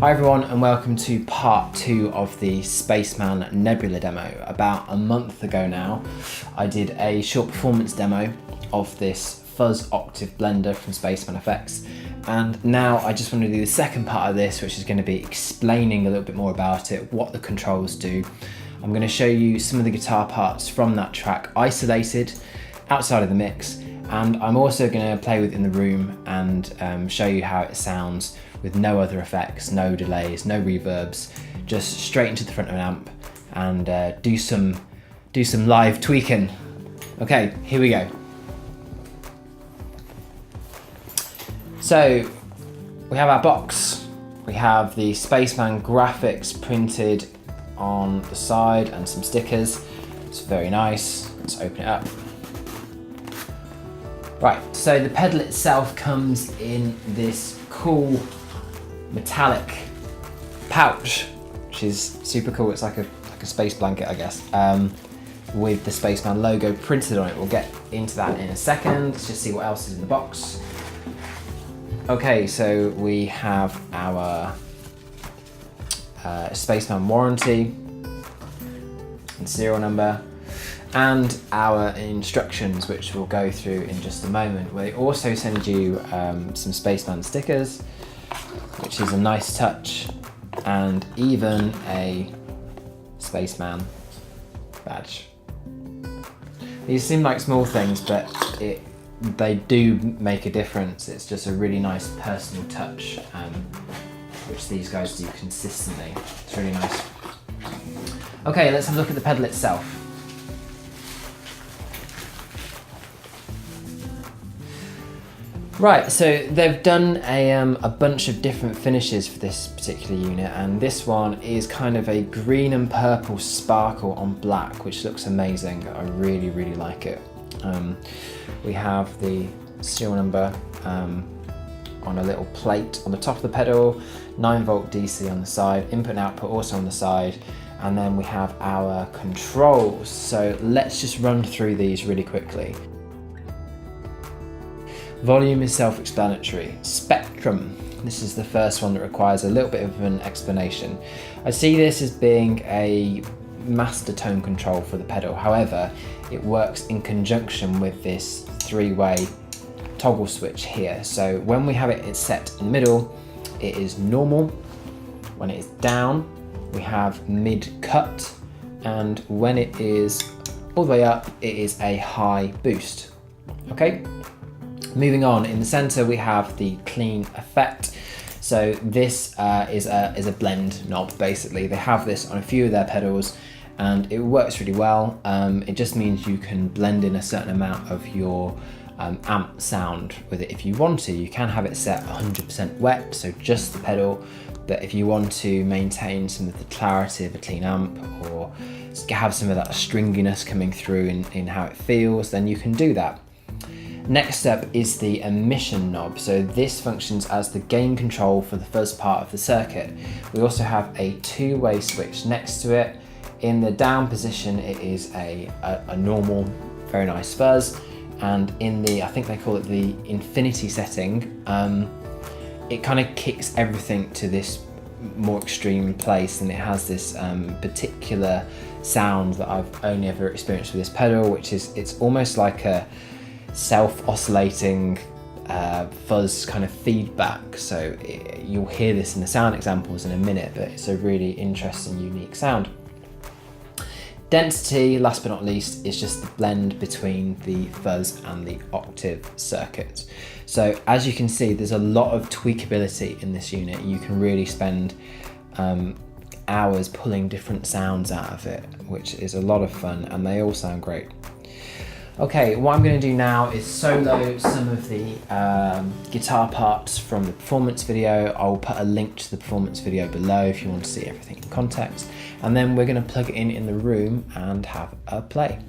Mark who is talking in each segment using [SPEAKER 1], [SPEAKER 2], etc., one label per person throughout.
[SPEAKER 1] Hi everyone and welcome to part 2 of the Spaceman Nebula Demo. About a month ago now, I did a short performance demo of this Fuzz Octave blender from Spaceman Effects, and now I just want to do the second part of this, which is going to be explaining a little bit more about it, what the controls do. I'm going to show you some of the guitar parts from that track isolated outside of the mix, and I'm also going to play with it in the room and show you how it sounds with no other effects, no delays, no reverbs, just straight into the front of an amp and do some live tweaking. Okay, here we go. So we have our box. We have the Spaceman graphics printed on the side and some stickers. It's very nice. Let's open it up. Right, so the pedal itself comes in this cool metallic pouch, which is super cool. It's like a space blanket, I guess, with the Spaceman logo printed on it. We'll get into that in a second. Let's just see what else is in the box. Okay, so we have our Spaceman warranty and serial number, and our instructions, which we'll go through in just a moment. They also send you some Spaceman stickers, which is a nice touch, and even a Spaceman badge. These seem like small things, but they do make a difference. It's just a really nice personal touch, which these guys do consistently. It's really nice. Okay, let's have a look at the pedal itself. Right, so they've done a bunch of different finishes for this particular unit, and this one is kind of a green and purple sparkle on black, which looks amazing. I really, really like it. We have the serial number on a little plate on the top of the pedal, 9-volt DC on the side, input and output also on the side, and then we have our controls. So let's just run through these really quickly. Volume is self-explanatory. Spectrum, this is the first one that requires a little bit of an explanation. I see this as being a master tone control for the pedal. However, it works in conjunction with this 3-way toggle switch here. So when we have it set in the middle, it is normal. When it is down, we have mid-cut, and when it is all the way up, it is a high boost. Okay? Moving on, in the center we have the clean effect. So this is a blend knob, basically. They have this on a few of their pedals and it works really well. It just means you can blend in a certain amount of your amp sound with it if you want to. You can have it set 100% wet, so just the pedal, but if you want to maintain some of the clarity of a clean amp or have some of that stringiness coming through in how it feels, then you can do that. Next up is the emission knob. So this functions as the gain control for the fuzz part of the circuit. We also have a 2-way switch next to it. In the down position, it is a normal, very nice fuzz. And in the, I think they call it the infinity setting, it kind of kicks everything to this more extreme place, and it has this particular sound that I've only ever experienced with this pedal, which is, it's almost like a self-oscillating fuzz kind of feedback. So you'll hear this in the sound examples in a minute, but it's a really interesting, unique sound. Density, last but not least, is just the blend between the fuzz and the octave circuit. So as you can see, there's a lot of tweakability in this unit. You can really spend hours pulling different sounds out of it, which is a lot of fun, and they all sound great. Okay, what I'm going to do now is solo some of the guitar parts from the performance video. I'll put a link to the performance video below if you want to see everything in context. And then we're going to plug it in the room and have a play.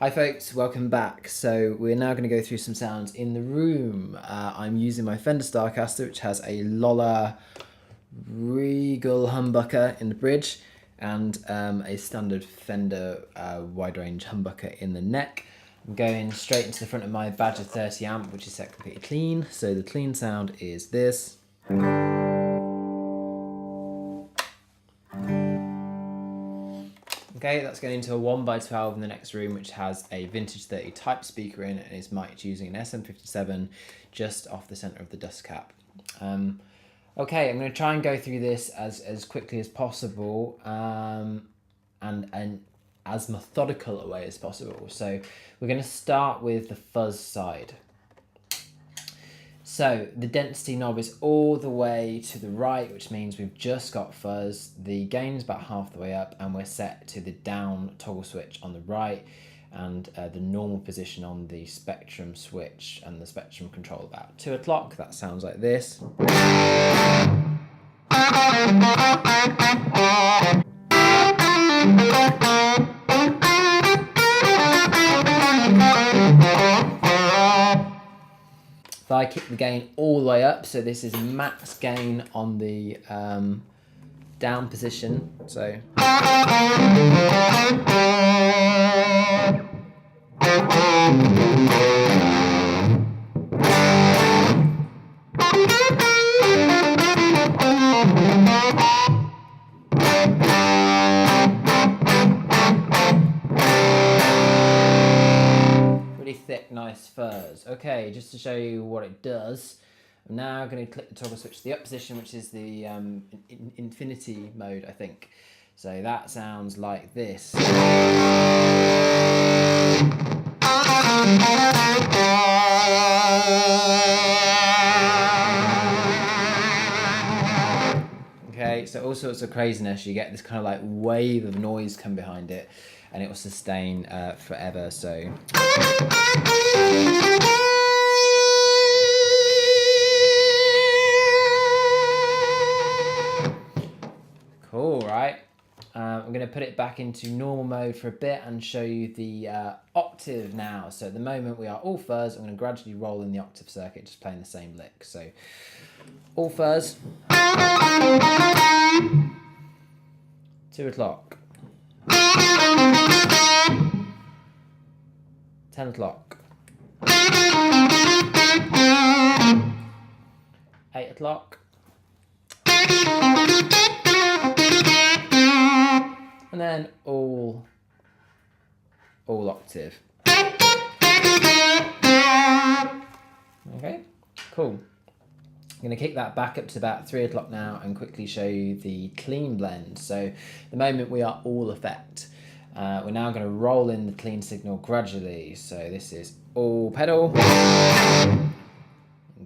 [SPEAKER 1] Hi folks, welcome back. So we're now going to go through some sounds in the room. I'm using my Fender Starcaster, which has a Lola Regal humbucker in the bridge and a standard Fender wide range humbucker in the neck. I'm going straight into the front of my Badger 30 amp, which is set completely clean. So the clean sound is this. Okay, that's going into a 1x12 in the next room, which has a vintage 30 type speaker in and is mic'd using an SM57 just off the center of the dust cap. Okay, I'm going to try and go through this as quickly as possible and as methodical a way as possible. So we're going to start with the fuzz side. So the density knob is all the way to the right, which means we've just got fuzz. The gain is about half the way up and we're set to the down toggle switch on the right and the normal position on the spectrum switch and the spectrum control about 2 o'clock. That sounds like this. If I kick the gain all the way up, so this is max gain on the down position, so. Thick, nice fuzz. Okay, just to show you what it does, I'm now going to click the toggle switch to the up position, which is the infinity mode, I think. So that sounds like this. Okay, so all sorts of craziness. You get this kind of like wave of noise come behind it, and it will sustain forever. So. Cool, right? I'm going to put it back into normal mode for a bit and show you the octave now. So at the moment we are all fuzz. I'm going to gradually roll in the octave circuit, just playing the same lick. So all fuzz. 2 o'clock. 10 o'clock. 8 o'clock. And then all octave. Okay, cool. I'm going to kick that back up to about 3 o'clock now and quickly show you the clean blend. So at the moment we are all effect. We're now going to roll in the clean signal gradually. So this is all pedal. And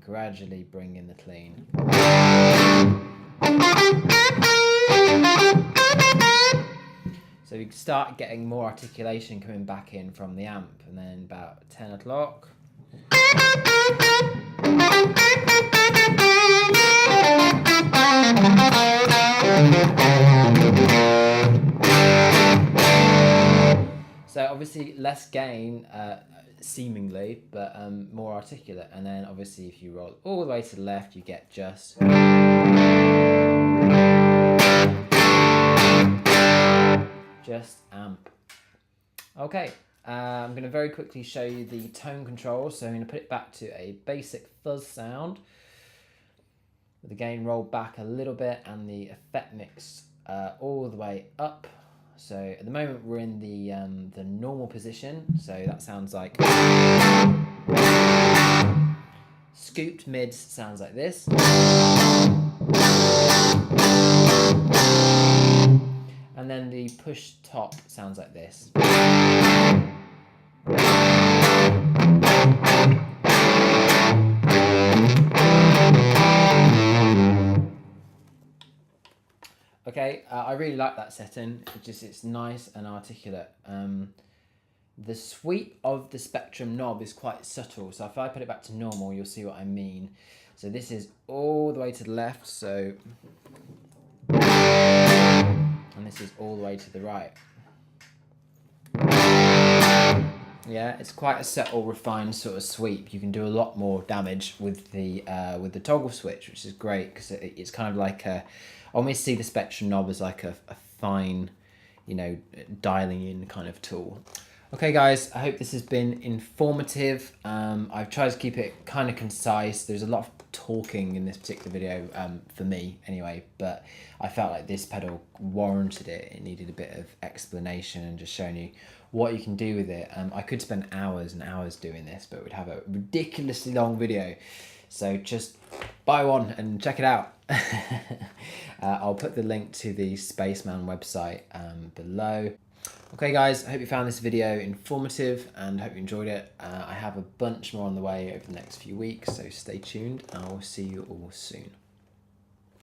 [SPEAKER 1] gradually bring in the clean. So we start getting more articulation coming back in from the amp, and then about 10 o'clock. So obviously less gain, seemingly, but more articulate. And then obviously if you roll all the way to the left, you get just. Just amp. Okay, I'm going to very quickly show you the tone control. So I'm going to put it back to a basic fuzz sound with the gain rolled back a little bit and the effect mix all the way up. So at the moment we're in the normal position. So that sounds like scooped mids sounds like this. And then the push top sounds like this. Okay, I really like that setting. It's nice and articulate. The sweep of the spectrum knob is quite subtle. So if I put it back to normal, you'll see what I mean. So this is all the way to the left. So. And this is all the way to the right. Yeah, it's quite a subtle, refined sort of sweep. You can do a lot more damage with the toggle switch, which is great because it's kind of like I almost see the spectrum knob as like a fine, you know, dialing in kind of tool. Okay guys, I hope this has been informative. I've tried to keep it kind of concise. There's a lot of talking in this particular video, for me anyway, but I felt like this pedal warranted it. It needed a bit of explanation and just showing you what you can do with it. I could spend hours and hours doing this, but we'd have a ridiculously long video. So just buy one and check it out. I'll put the link to the Spaceman website below. Okay guys, I hope you found this video informative and hope you enjoyed it. I have a bunch more on the way over the next few weeks, so stay tuned and I will see you all soon.